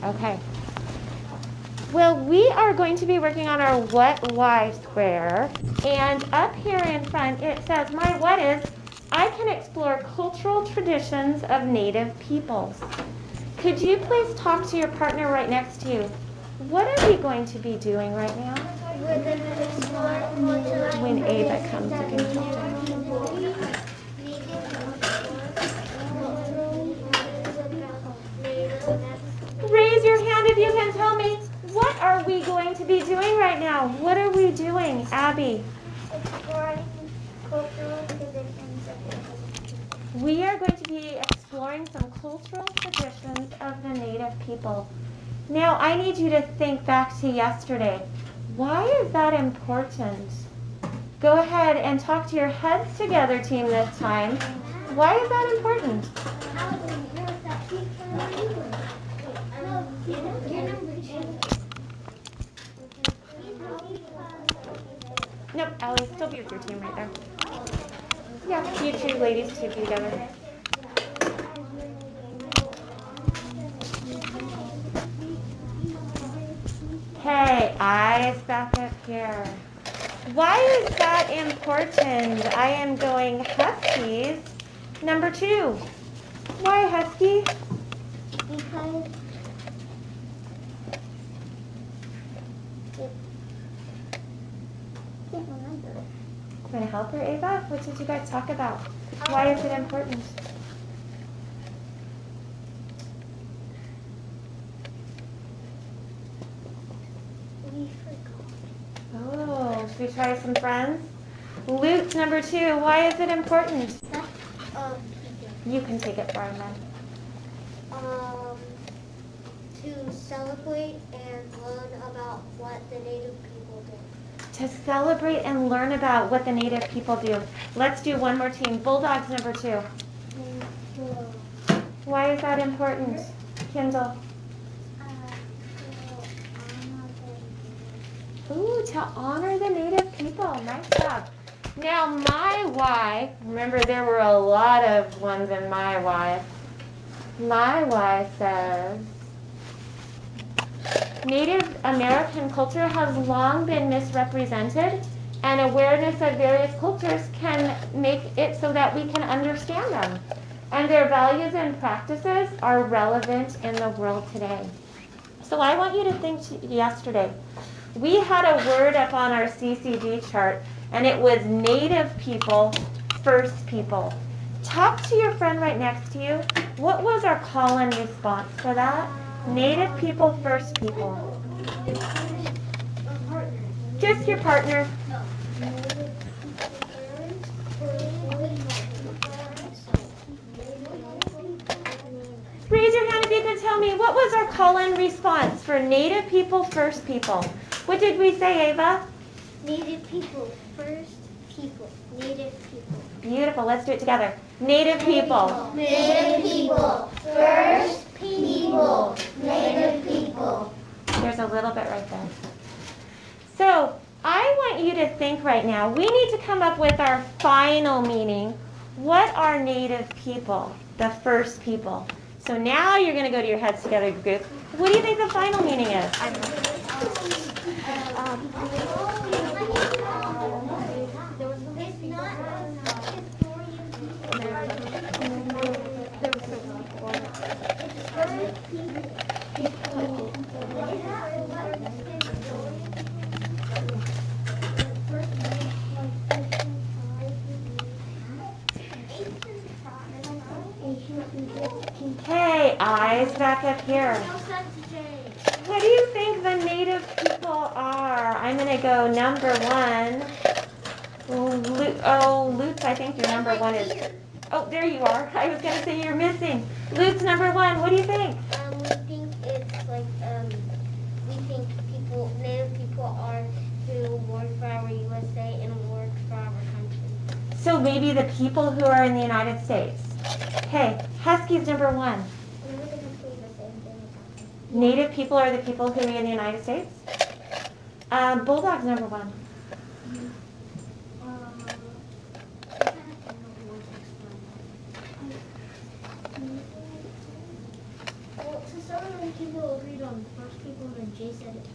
Okay. Well, we are going to be working on our what, why square. And up here in front, it says, my what is, I can explore cultural traditions of Native peoples. Could you please talk to your partner right next to you? What are we going to be doing right now? We're going to explore cultural When Ava comes, you can talk to her. Raise your hand if you can tell me, what are we going to be doing right now? What are we doing, Abby? Exploring cultural traditions of Native. We are going to be exploring some cultural traditions of the Native people. Now, I need you to think back to yesterday. Why is that important? Go ahead and talk to your heads together team this time. Why is that important? Nope, Allie, still be with your team right there. Yeah, you two ladies two together. Okay, eyes back up here. Why is that important? I am going Huskies. Number 2. Why Husky? Because Want to help her, Ava? What did you guys talk about? Why is it important? we forgot. Oh, should we try some friends? Loot number 2. Why is it important? You can take it for a minute. To celebrate and learn about what the Native people do. To celebrate and learn about what the Native people do. Let's do one more team. Bulldogs number 2. Why is that important? Kendall. Ooh, to honor the Native people. Nice job. Now my why, remember there were a lot of ones in my why. My why says, Native American culture has long been misrepresented, and awareness of various cultures can make it so that we can understand them. And their values and practices are relevant in the world today. So I want you to think yesterday. We had a word up on our CCD chart, and it was Native people, first people. Talk to your friend right next to you. What was our call and response for that? Native people, first people. Just your partner. Raise your hand if you can tell me, what was our call and response for Native people, first people? What did we say, Ava? Native people, first people. Native people. Beautiful. Let's do it together. Native people. Native people, first people. Native people. There's a little bit right there. So I want you to think right now, we need to come up with our final meaning. What are Native people? The first people. So now you're going to go to your heads together group. What do you think the final meaning is? Okay, eyes back up here. What do you think the Native people are? I'm going to go number 1. Lutz, I think your number 1 is... Oh, there you are. I was going to say you're missing. Lutz, number 1. What do you think? We think it's like, we think Native people are who work for our USA and work for our country. So maybe the people who are in the United States. Okay, Huskies, number 1. Native people are the people who are in the United States. Bulldogs, number 1. Well, to Southern people agreed on first people, and Jay said it.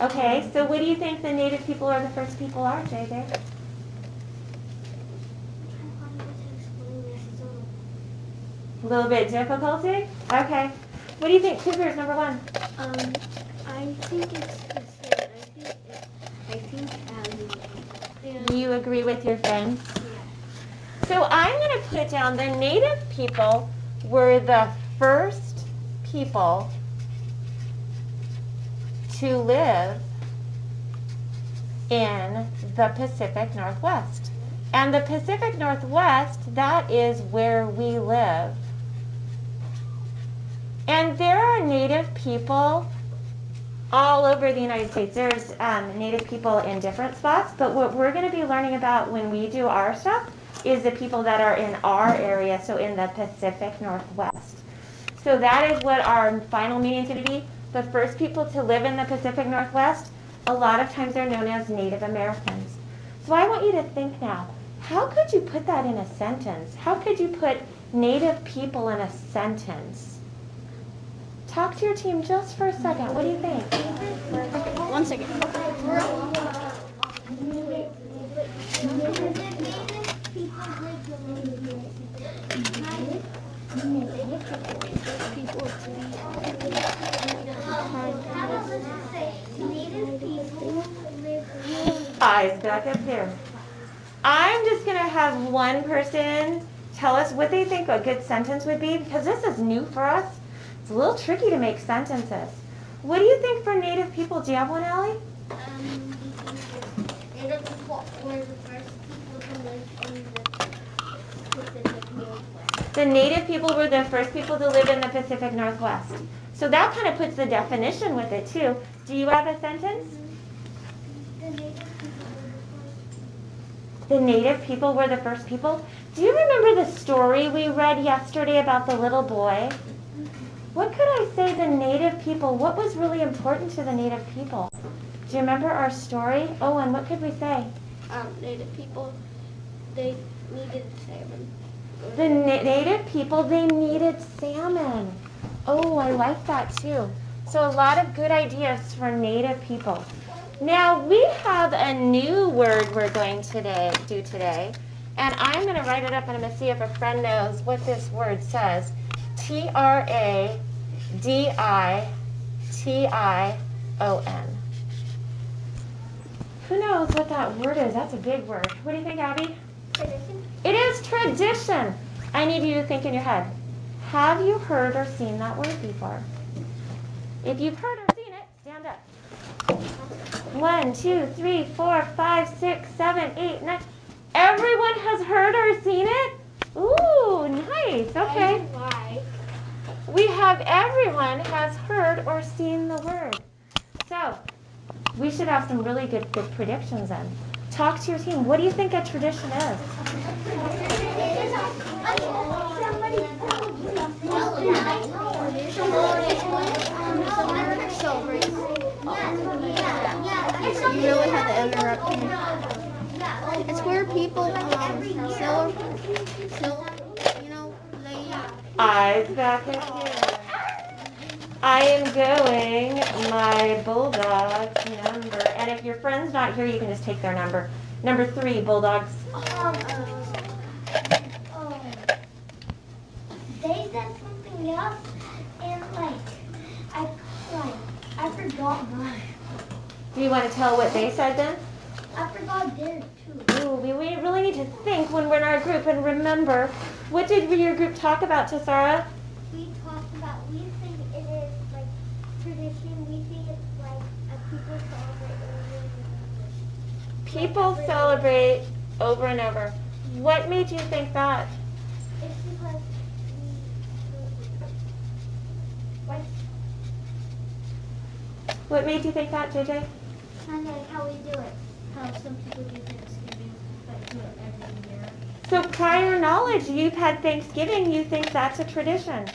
Okay, so what do you think the native people or the first people are, JJ? A little bit difficulty? Okay. What do you think, Cougars, number one? I think it's the same. I think You agree with your friends? So I'm going to put down the native people were the first people to live in the Pacific Northwest. And the Pacific Northwest, that is where we live. And there are native people all over the United States. There's native people in different spots, but what we're going to be learning about when we do our stuff is the people that are in our area, so in the Pacific Northwest. So that is what our final meeting is going to be. The first people to live in the Pacific Northwest, a lot of times they're known as Native Americans. So I want you to think now, how could you put that in a sentence? How could you put native people in a sentence? Talk to your team just for a second. What do you think? 1 second. Eyes back up here. I'm just going to have one person tell us what they think a good sentence would be, because this is new for us. It's a little tricky to make sentences. What do you think for native people? Do you have one, Allie? Native people were the first people to live in the Pacific Northwest. The native people were the first people to live in the Pacific Northwest. So that kind of puts the definition with it, too. Do you have a sentence? The native people were the first people. The native people were the first people? Do you remember the story we read yesterday about the little boy? What could I say the native people, what was really important to the native people? Do you remember our story? Owen, what could we say? Native people, they needed salmon. The native people, they needed salmon. Oh, I like that too. So a lot of good ideas for native people. Now we have a new word we're going to do today, and I'm going to write it up and I'm going to see if a friend knows what this word says. Tradition. Who knows what that word is? That's a big word. What do you think, Abby? Tradition. It is tradition. I need you to think in your head. Have you heard or seen that word before? If you've heard or seen it, stand up. 1, 2, 3, 4, 5, 6, 7, 8, 9. Everyone has heard or seen it? Ooh, nice. Okay. Why? We have everyone has heard or seen the word. So, we should have some really good predictions then. Talk to your team. What do you think a tradition is? You really had to interrupt me. It's where people Eyes back in here. I am going my Bulldogs number. And if your friend's not here, you can just take their number. Number 3, Bulldogs. They said something else, and I forgot mine. Do you want to tell what they said then? I forgot theirs too. Ooh, we really need to think when we're in our group and remember. What did your group talk about, Tassara? We talked about, we think it is like tradition. We think it's like People celebrate over and over. What made you think that? It's because like What made you think that, JJ? kind of like how we do it. How some people do Thanksgiving, but do it every year. So prior knowledge, you've had Thanksgiving, you think that's a tradition.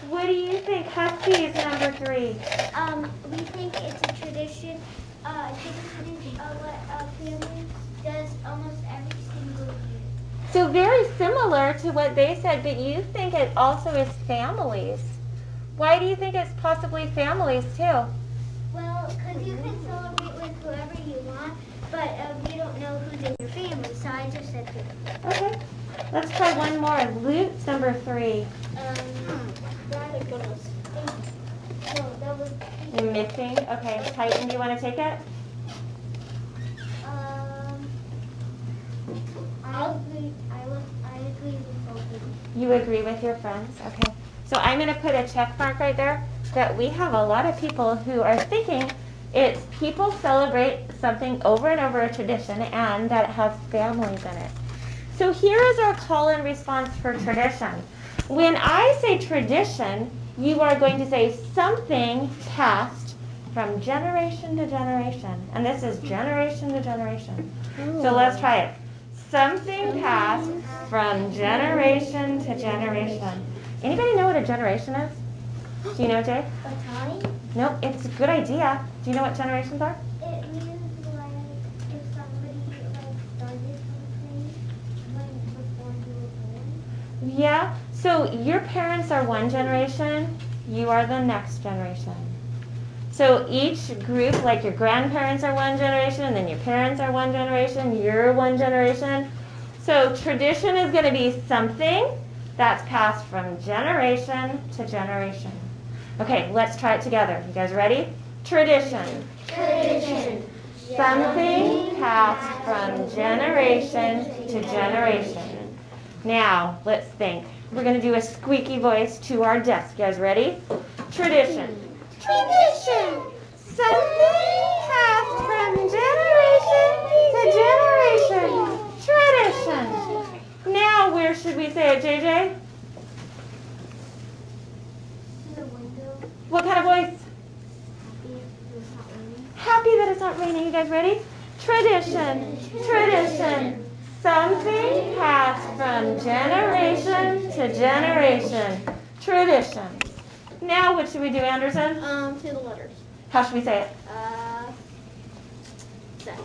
What do you think, Huskies, number 3? We think it's a tradition. What family does almost every single year. So very similar to what they said, but you think it also is families. Why do you think it's possibly families too? Well, because you can celebrate with whoever you want, but you don't know who's in your family, so I just said two. Okay. Let's try one more. Luke's number 3. My goodness. No, that was. You're missing? Okay. Titan, do you want to take it? I agree with both of you. You agree with your friends? Okay. So I'm going to put a check mark right there that we have a lot of people who are thinking it's people celebrate something over and over, a tradition, and that it has families in it. So here is our call and response for tradition. When I say tradition, you are going to say something passed from generation to generation. And this is generation to generation. So let's try it. Something passed from generation to generation. Anybody know what a generation is? Do you know, Jay? A time? Nope, it's a good idea. Do you know what generations are? It means like if somebody started something before you were born. Yeah. So your parents are one generation, you are the next generation. So each group, like your grandparents are one generation, and then your parents are one generation, you're one generation. So tradition is going to be something that's passed from generation to generation. Okay, let's try it together. You guys ready? Tradition. Tradition. Something passed from generation to generation. Now, let's think. We're going to do a squeaky voice to our desk. You guys ready? Tradition. Tradition. Something passed from generation to generation. Tradition. Now, where should we say it, JJ? To the window. What kind of voice? Happy if it's not raining. Happy that it's not raining. You guys ready? Tradition. Tradition. Something passed from generation to generation. Tradition. Now, what should we do, Anderson? To the letters. How should we say it? Sad.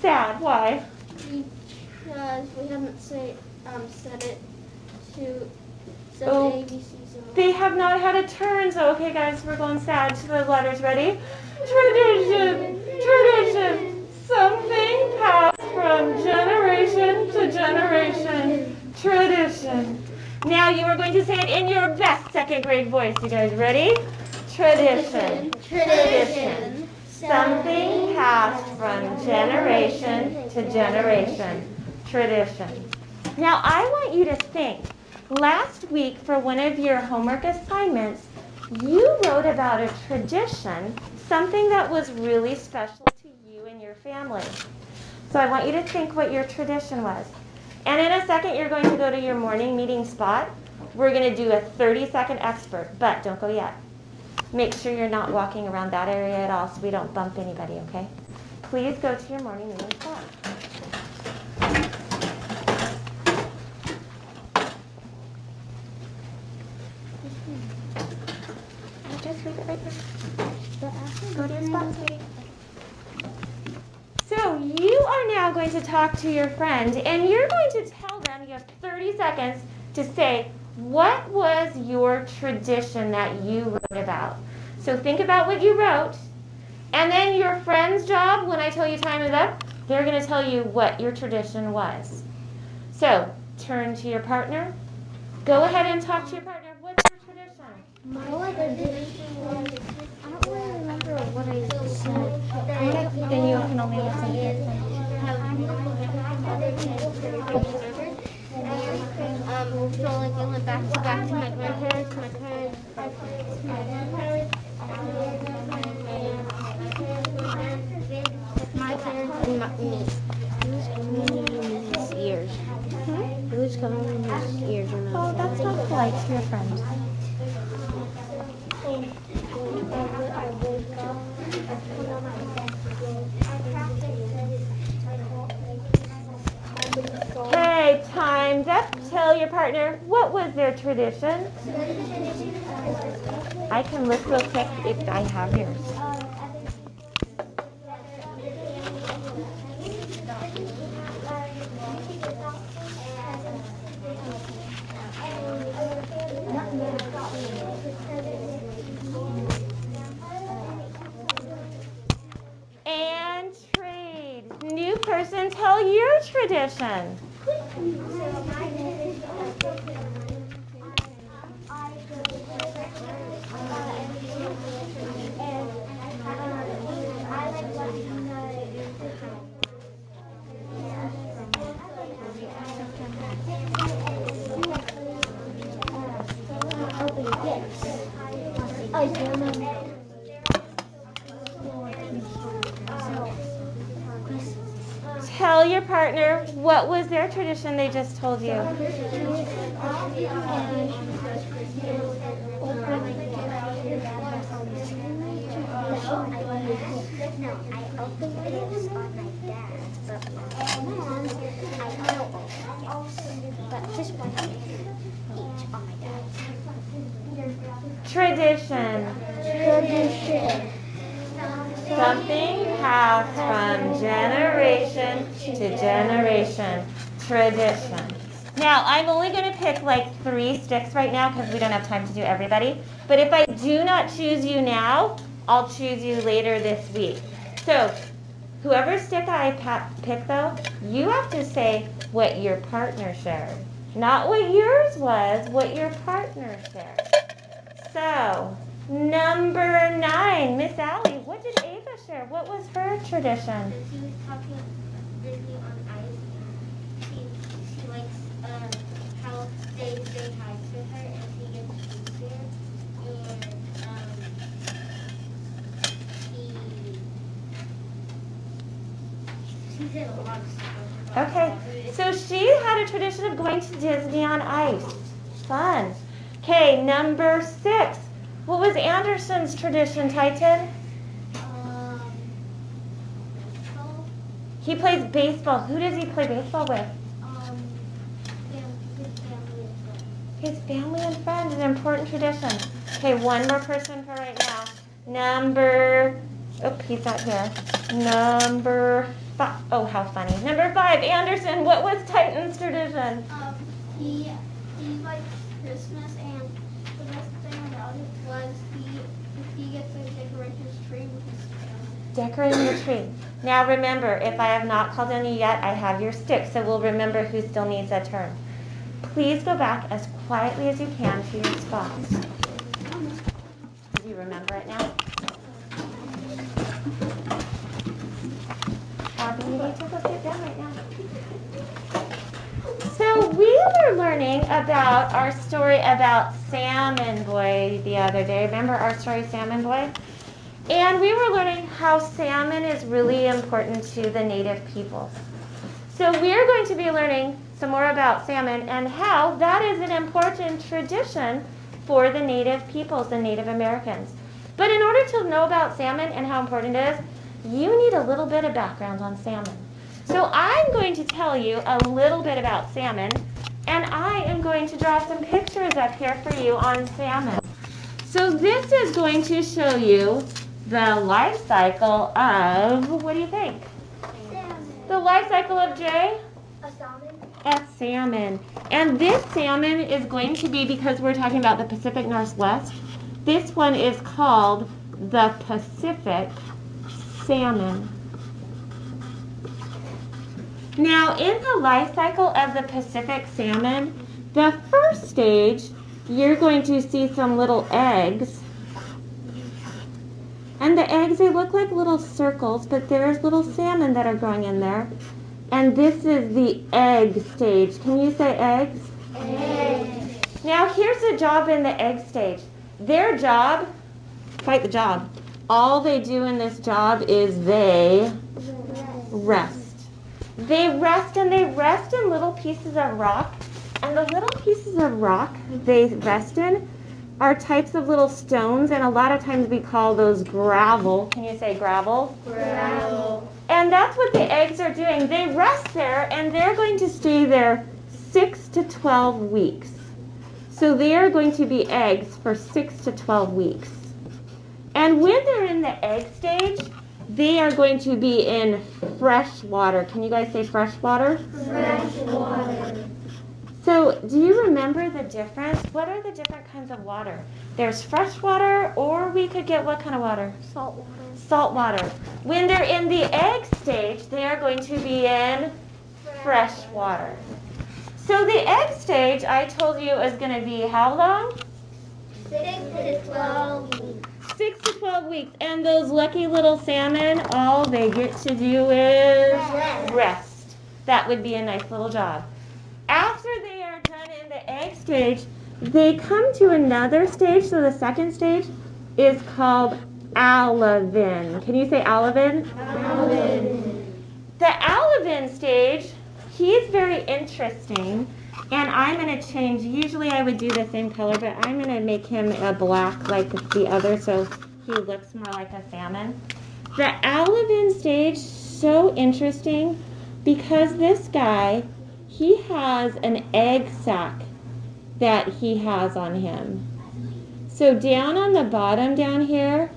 Sad. Why? Because we haven't said it to Oh. ABCs. They have not had a turn, so okay, guys, we're going sad to the letters. Ready? Tradition. Tradition. Something passed from generation to generation. Tradition. Now you are going to say it in your best second grade voice. You guys ready? Tradition. Tradition. Something passed from generation to generation. Tradition. Now I want you to think. Last week for one of your homework assignments, you wrote about a tradition, something that was really special to you and your family. So I want you to think what your tradition was. And in a second, you're going to go to your morning meeting spot. We're going to do a 30-second expert, but don't go yet. Make sure you're not walking around that area at all so we don't bump anybody, okay? Please go to your morning meeting spot. Just leave it right there. Go to your spot, sweetie. So you are now going to talk to your friend, and you're going to tell them, you have 30 seconds to say, what was your tradition that you wrote about? So think about what you wrote, and then your friend's job, when I tell you time is up, they're going to tell you what your tradition was. So turn to your partner. Go ahead and talk to your partner. What's your tradition? My tradition was, I don't really remember what I said. Then you can only listen to it. So like I went back to my grandparents, my parents, my grandparents, my parents, and me. It was coming in his ears. It was coming in his ears when I was That's not polite to your friend. Okay, time's up. Tell your partner, what was their tradition? I can look real quick if I have yours. new person, tell your tradition. Tell your partner what was their tradition they just told you. No, I opened gifts on my dad, but but just one each on my dad. Tradition. Something passed from generation to generation. Tradition. Now, I'm only going to pick like 3 sticks right now because we don't have time to do everybody. But if I do not choose you now, I'll choose you later this week. So, whoever stick I pick though, you have to say what your partner shared. Not what yours was, what your partner shared. So, number 9, Miss Allie, what did Ava share? What was her tradition? She was talking Disney on Ice. She likes how they say hi to her and she gets easier. And she did a lot of stuff. Okay, so she had a tradition of going to Disney on Ice. Fun. Okay, number 6. What was Anderson's tradition, Titan? Baseball. He plays baseball. Who does he play baseball with? His family and friends. His family and friends, an important tradition. Okay, one more person for right now. Number, oh, he's not here. Number 5, oh, how funny. Number 5, Anderson, what was Titan's tradition? He likes Christmas, and the best thing about it was he gets to decorate his tree with his family. Decorating the tree. Now remember, if I have not called on you yet, I have your stick, so we'll remember who still needs a turn. Please go back as quietly as you can to your spots. Do you remember it now? Abby, you need to go sit down right now. So we were learning about our story about Salmon Boy the other day. Remember our story, Salmon Boy? And we were learning how salmon is really important to the native peoples. So we're going to be learning some more about salmon and how that is an important tradition for the native peoples, the Native Americans. But in order to know about salmon and how important it is, you need a little bit of background on salmon. So I'm going to tell you a little bit about salmon, and I am going to draw some pictures up here for you on salmon. So this is going to show you the life cycle of, what do you think? Salmon. The life cycle of Jay? A salmon? A salmon. And this salmon is going to be, because we're talking about the Pacific Northwest, this one is called the Pacific salmon. Now, in the life cycle of the Pacific salmon, the first stage, you're going to see some little eggs. And the eggs, they look like little circles, but there's little salmon that are growing in there. And this is the egg stage. Can you say eggs? Eggs. Now, here's the job in the egg stage. Their job, quite the job. All they do in this job is they rest. They rest, and they rest in little pieces of rock. And the little pieces of rock they rest in are types of little stones, and a lot of times we call those gravel. Can you say gravel? Gravel. And that's what the eggs are doing. They rest there, and they're going to stay there 6 to 12 weeks. So they are going to be eggs for 6 to 12 weeks. And when they're in the egg stage, they are going to be in fresh water. Can you guys say fresh water? Fresh water. So do you remember the difference? What are the different kinds of water? There's fresh water, or we could get what kind of water? Salt water. salt water. When they're in the egg stage, they are going to be in fresh water. So the egg stage, I told you, is going to be how long? 6 to 12 weeks. 6 to 12 weeks. And those lucky little salmon, all they get to do is rest. That would be a nice little job. After they are done in the egg stage, they come to another stage. So the second stage is called alevin. Can you say alevin? Alevin. The alevin stage, he's very interesting. And I'm going to change, usually I would do the same color, but I'm going to make him a black like the other so he looks more like a salmon. The alevin stage, so interesting because this guy, he has an egg sac that he has on him. So down on the bottom down here,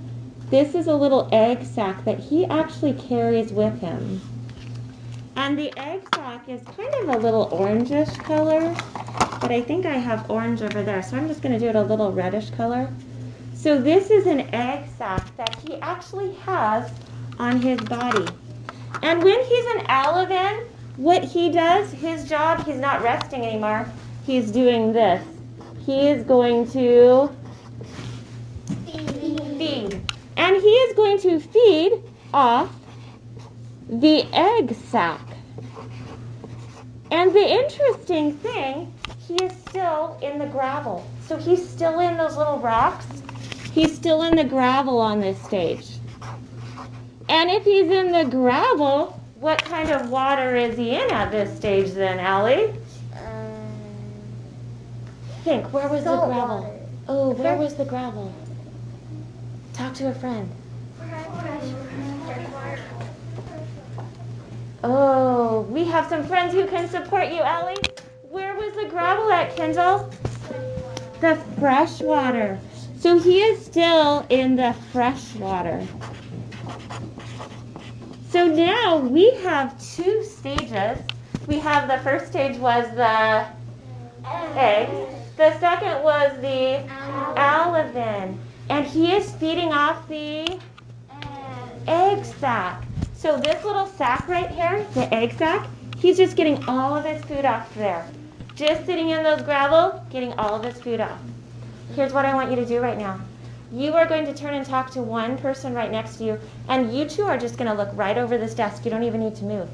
this is a little egg sac that he actually carries with him. And the egg sac is kind of a little orangish color, but I think I have orange over there, so I'm just going to do it a little reddish color. So this is an egg sac that he actually has on his body. And when he's an alevin, what he does, his job, he's not resting anymore. He's doing this. He is going to feed. And he is going to feed off the egg sac. And the interesting thing, he is still in the gravel. So he's still in those little rocks. He's still in the gravel on this stage. And if he's in the gravel, what kind of water is he in at this stage then, Allie? Think, where was the gravel? Water. Oh, where was the gravel? Talk to a friend. Oh, we have some friends who can support you, Allie. Where was the gravel at, Kendall? The fresh water. So he is still in the fresh water. So now we have two stages. We have the first stage was the egg. The second was the alevin. And he is feeding off the egg sac. So this little sac right here, the egg sac, he's just getting all of his food off there. Just sitting in those gravel, getting all of his food off. Here's what I want you to do right now. You are going to turn and talk to one person right next to you, and you two are just going to look right over this desk. You don't even need to move.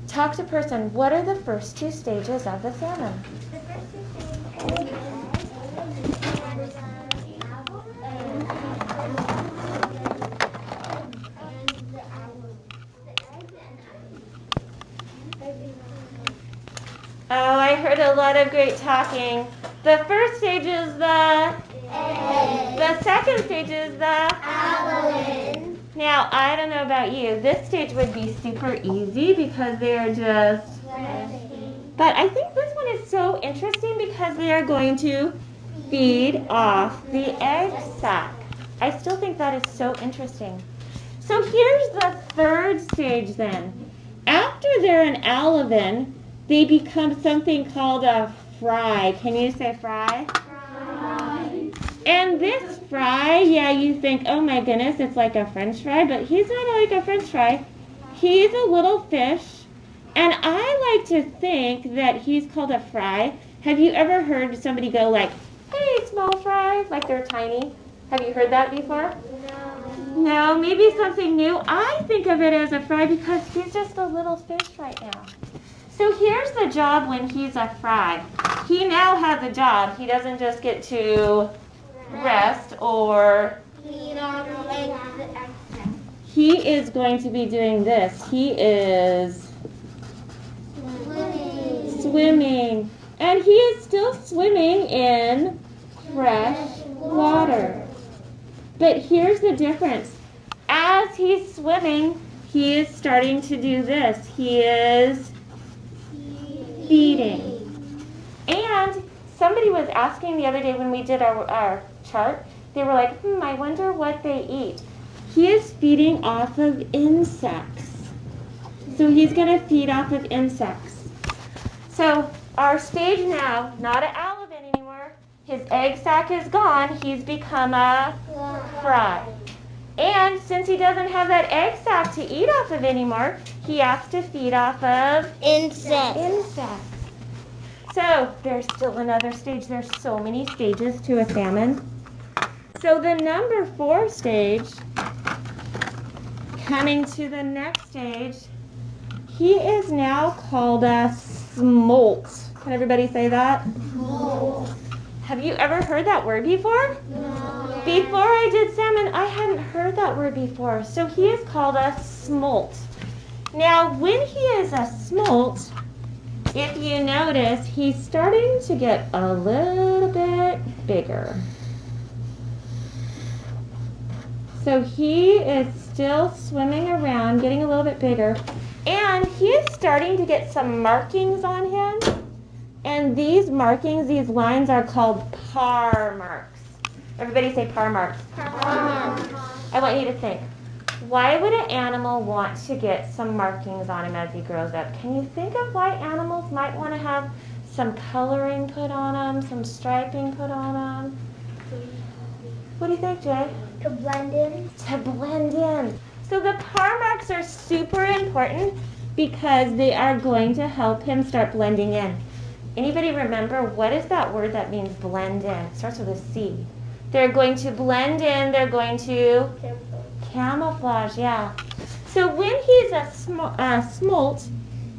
Talk to person. What are the first two stages of the salmon? The first 2 stages Oh, I heard a lot of great talking. The first stage is the egg. The second stage is the Alevin. Now, I don't know about you. This stage would be super easy because they're just... But I think this one is so interesting because they are going to feed off the egg sac. I still think that is so interesting. So here's the third stage then. After they're an alevin, they become something called a fry. Can you say fry? Fry. And this fry, yeah, you think, oh my goodness, it's like a French fry, but he's not like a French fry. He's a little fish, and I like to think that he's called a fry. Have you ever heard somebody go like, hey, small fry, like they're tiny? Have you heard that before? No. No, maybe something new. I think of it as a fry because he's just a little fish right now. So here's the job when he's a fry. He now has a job. He doesn't just get to rest or... Feed on the eggs. He is going to be doing this. He is swimming. And he is still swimming in fresh water. But here's the difference. As he's swimming, he is starting to do this. He is feeding. And somebody was asking the other day when we did our chart, they were like, I wonder what they eat. He is feeding off of insects. So he's going to feed off of insects. So our stage now, not an alevin anymore. His egg sac is gone. He's become a fry. And since he doesn't have that egg sac to eat off of anymore, he has to feed off of insects. So there's still another stage. There's so many stages to a salmon. So the number 4 stage, coming to the next stage, he is now called a smolt. Can everybody say that? Smolt. Have you ever heard that word before? No. Before I did salmon, I hadn't heard that word before. So he is called a smolt. Now, when he is a smolt, if you notice, he's starting to get a little bit bigger. So he is still swimming around, getting a little bit bigger. And he is starting to get some markings on him. And these markings, these lines are called parr marks. Everybody say parr marks. I want you to think. Why would an animal want to get some markings on him as he grows up? Can you think of why animals might want to have some coloring put on them, some striping put on them? What do you think, Jay? To blend in. To blend in. So the parr marks are super important because they are going to help him start blending in. Anybody remember what is that word that means blend in? It starts with a C. They're going to blend in. They're going to camouflage, yeah. So when he's a smolt,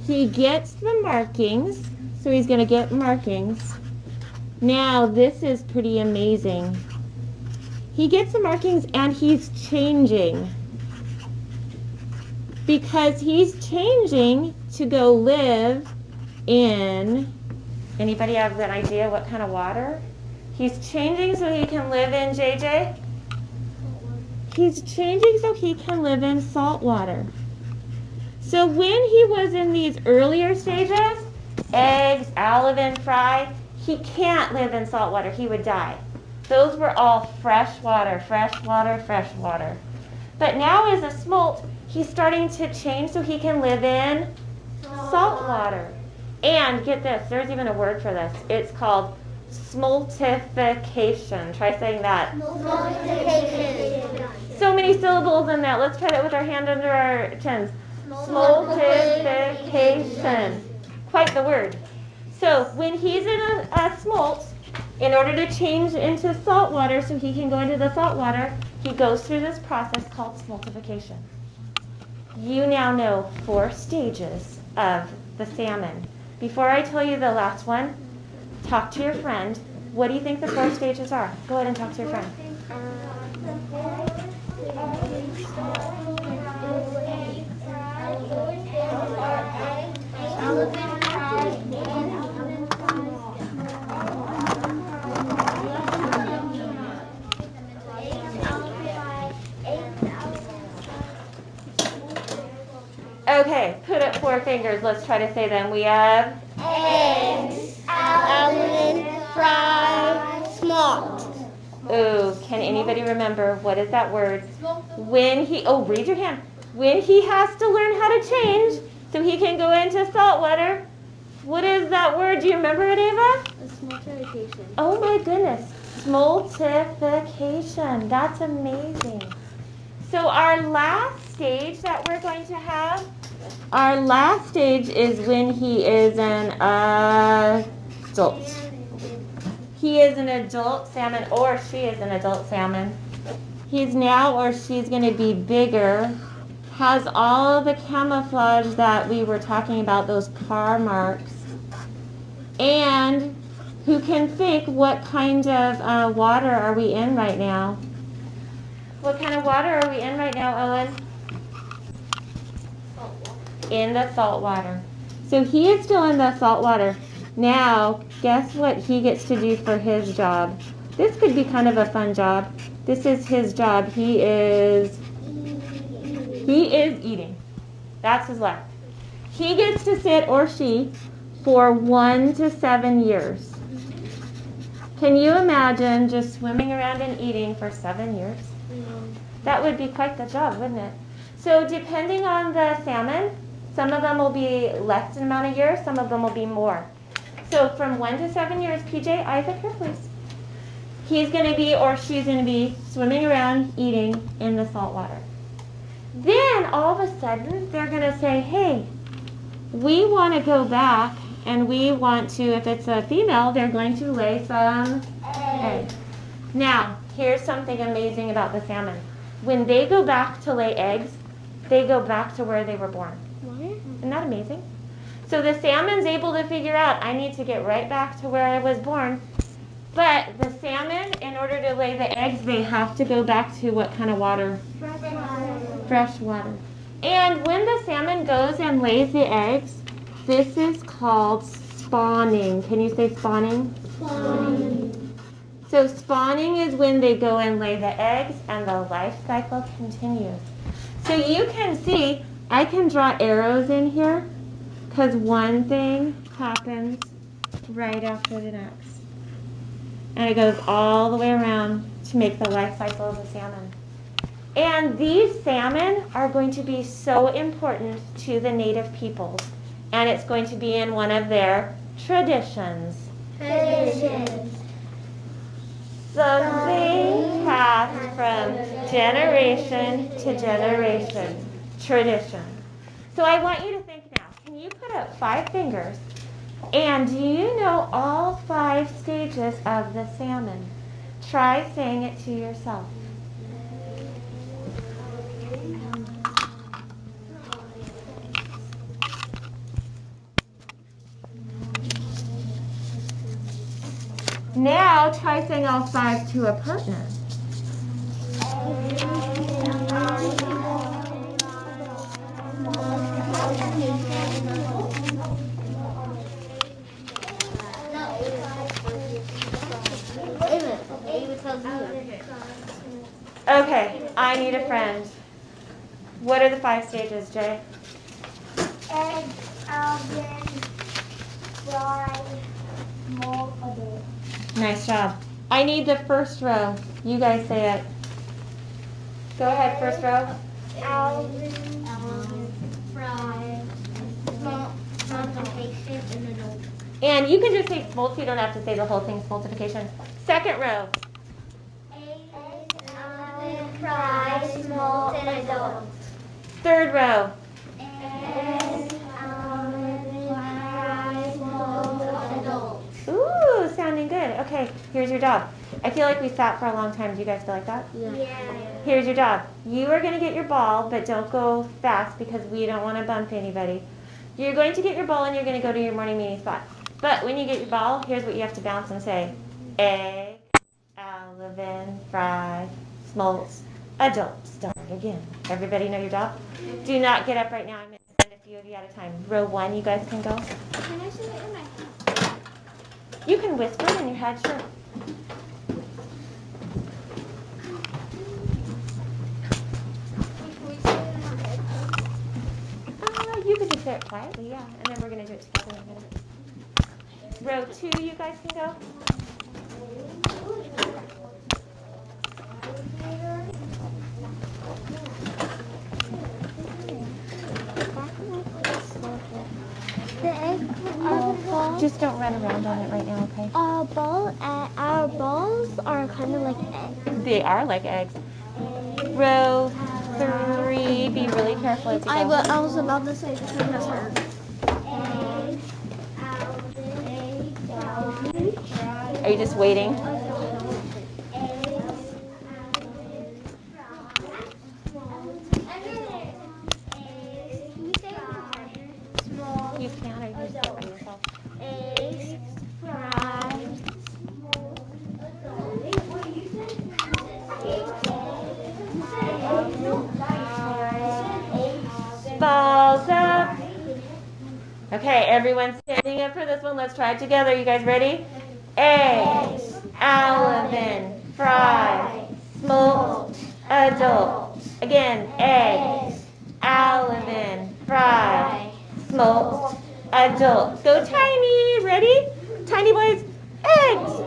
he gets the markings. So he's going to get markings. Now this is pretty amazing. He gets the markings and he's changing. Because he's changing to go live in, anybody have an idea what kind of water? He's changing so he can live in, JJ? He's changing so he can live in salt water. So when he was in these earlier stages, eggs, alevin, fry, he can't live in salt water. He would die. Those were all fresh water, fresh water, fresh water. But now as a smolt, he's starting to change so he can live in salt water. And get this, there's even a word for this. It's called smoltification. Try saying that. Smoltification. So many syllables in that. Let's try that with our hand under our chins. Smoltification. Quite the word. So when he's in a smolt, in order to change into salt water so he can go into the salt water, he goes through this process called smoltification. You now know 4 stages of the salmon. Before I tell you the last one, talk to your friend. What do you think the 4 stages are? Go ahead and talk to your friend. Okay, put up 4 fingers. Let's try to say them. We have Eggs, alevin, fry, smolt. Ooh, can anybody remember what is that word? When he, raise your hand. When he has to learn how to change so he can go into salt water, what is that word? Do you remember it, Ava? Smoltification. Oh my goodness. Smoltification. That's amazing. So our last stage that we're going to have, our last stage is when he is an adult. He is an adult salmon, or she is an adult salmon. He's now or she's going to be bigger, has all the camouflage that we were talking about, those parr marks. And who can think what kind of water are we in right now? What kind of water are we in right now, Owen? Salt water. In the salt water. So he is still in the salt water. Now, guess what he gets to do for his job? This could be kind of a fun job. This is his job. He is eating. That's his life. He gets to sit, or she, for 1 to 7 years. Can you imagine just swimming around and eating for 7 years? That would be quite the job, wouldn't it? So depending on the salmon, some of them will be less than amount of years, some of them will be more. So from 1 to 7 years, PJ, eyes up here, please. he's going to be or she's going to be swimming around eating in the salt water. Then all of a sudden they're going to say, hey, we want to go back and we want to, if it's a female, they're going to lay some eggs. Now, here's something amazing about the salmon. When they go back to lay eggs, they go back to where they were born. Isn't that amazing? So the salmon's able to figure out, I need to get right back to where I was born. But the salmon, in order to lay the eggs, they have to go back to what kind of water? Fresh water. And when the salmon goes and lays the eggs, this is called spawning. Can you say spawning? Spawning. So spawning is when they go and lay the eggs and the life cycle continues. So you can see, I can draw arrows in here because one thing happens right after the next. And it goes all the way around to make the life cycle of the salmon. And these salmon are going to be so important to the native peoples. And it's going to be in one of their traditions. Something passed from generation to generation. Tradition. So I want you to think now. Can you put up 5 fingers? And do you know all 5 stages of the salmon? Try saying it to yourself. Now try saying all 5 to a partner. Okay, I need a friend. What are the 5 stages, Jay? Egg, oven, fry, mold, adult. Nice job. I need the first row. You guys say it. Go ahead, first row. Oven, fry, multiplication, and adult. And you can just say multi, you don't have to say the whole thing's multiplication. Second row. Fry, mold, and adult. Third row. Ooh, sounding good. Okay, here's your job. I feel like we sat for a long time. Do you guys feel like that? Yeah. Here's your job. You are going to get your ball, but don't go fast because we don't want to bump anybody. You're going to get your ball and you're going to go to your morning meeting spot. But when you get your ball, here's what you have to bounce and say. Egg, Alvin, fry, smolts, adult. Start again. Everybody know your job? Do not get up right now. I'm going to send a few of you at a time. Row 1, you guys can go. Can I say it in my head? You can whisper in your head, sure. You can just say it quietly, yeah. And then we're going to do it together in a minute. Row 2, you guys can go. The egg ball. Just don't run around on it right now, okay? Our balls are kind of like eggs. They are like eggs. Row 3, be really careful as you go. I was about to say between the turns. Are you just waiting? You can, or you just do it by yourself. Balls up. Okay, everyone's standing up for this one. Let's try it together. You guys ready? Eggs, Alvin, fry, smolt, adult. Again, eggs, Alvin, fry, smolt, adult. Go tiny. Ready? Tiny boys. Eggs,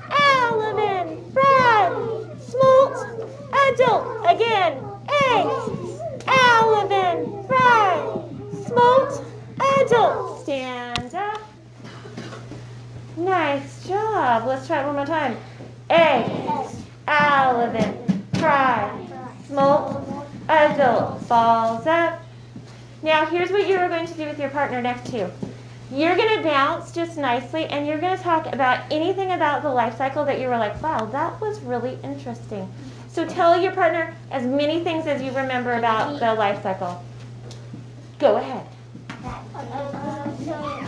Alvin, fry, smolt, adult. Again, eggs, Alvin, fry, smolt, adult. Stand up. Nice job. Let's try it one more time. egg, elephant, cry, smoke, adult, falls up. Now here's what you're going to do with your partner next to you. You're going to bounce just nicely, and you're going to talk about anything about the life cycle that you were like, wow, that was really interesting. So tell your partner as many things as you remember about the life cycle. Go ahead. So